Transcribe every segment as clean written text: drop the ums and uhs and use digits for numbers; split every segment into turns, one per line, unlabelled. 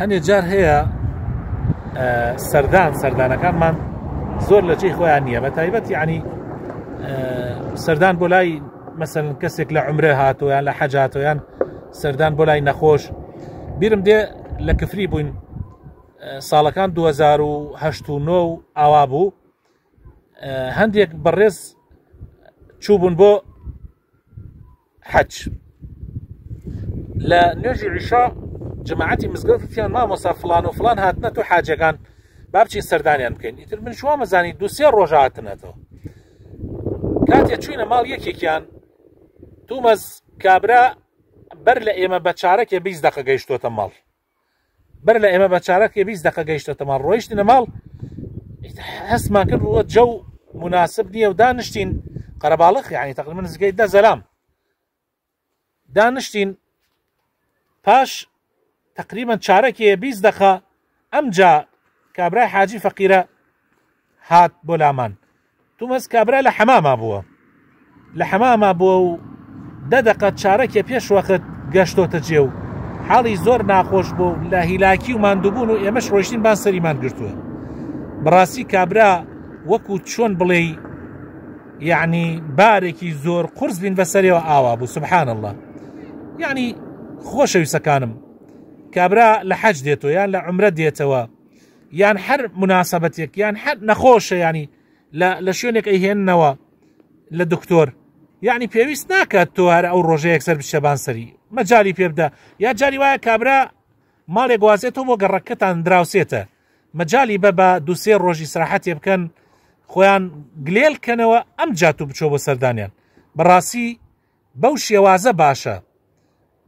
هەندێک جار هەیە سەردانەکانمان زۆر لە جێی خۆیان نییە، بە تایبەت یعنی سەردان بۆ لای مەسەڵەن کەسێک لە عومرە هاتۆ یان لە حەج هاتۆ یان سەردان بۆ لای نەخۆش. بیرم دێ لە کفری بووین ساڵەکان 2008 و ئاوا بوو، هەندێک بەڕێز چووبوون بۆ حەج. لە نوێژی عیشا جەماعەتی مزگەوتیان مامۆستا فڵان و فڵان هاتنە تۆ حاجەکان با بچین سەردانیان بکەین. ئیتر من شووە مەزانی 2-3 ڕۆژ هاتنەتەوە. کاتێک چوینە ماڵ یەکێکیان تومەز کابرا بەر لە ئێمە بە چارەکێ 20 دقە گەیشتۆتە ماڵ، بەر لە ئێمە بە چارەکێ 20 دقە گەیشتۆتە ماڵ. ڕۆیشتینە ماڵ هەستمان کرد بووە جەو مناسب نییە و دانیشتین قەرەباڵغ یعنی تقریبا نزگەی 10 زەلام دانیشتین. پاش تقریبا چارەکێ 20 دقە ئەمجا کابرای حاجی فەقیرە هات بۆ لامان. تومەز کابرا لە حەماما بووە، لە حەماما بووە و 10 دقە چارەکێ پێش وەخت گەشتۆتە جێ و حاڵی زۆر ناخۆش بوو لە هیلاکی و ماندووبوون و ئێمەش ڕۆیشتین بان سەریمان گرتووە. بەڕاستی کابرا وەکو چۆن بڵێ یعنی بارێکی زۆر قورس بین بەسەرەوە ئاوا بوو. سبحان الله. یعنی خۆشەویستەکانم کابرا لە حەج دێتەوە یان لە عومرە دێتەوە یان هەر مناسبەتێک یان هەر نەخۆشە ینی لە شوێنێک ئەیهێننەوە لە دکتۆر، یعنی پێویست ناکات تۆ هەر ئەو ڕۆژەیەک سەر بشەبان سەری مەجای پێ بدە. یا جاری وایە کابرا ماڵێک وازێتەوە بۆ گەڕەکەتان دراوسێتە مەجای بە 2-3 ڕۆژی سراحەتێ بکەن خۆیان گلێلکەنەوە ئەم جات و بچۆ بۆ سەردانیان. بەڕاستی بەو شێوازە باشە،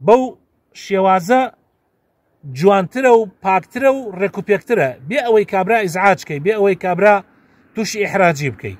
بەو شێوازە جوانترە و پاکترە و ڕێکوپێکترە بێ ئەوەی کابرا ئیزعاج بکەی، بێ ئەوەی کابرا تووشی ئیحراجی بکەی.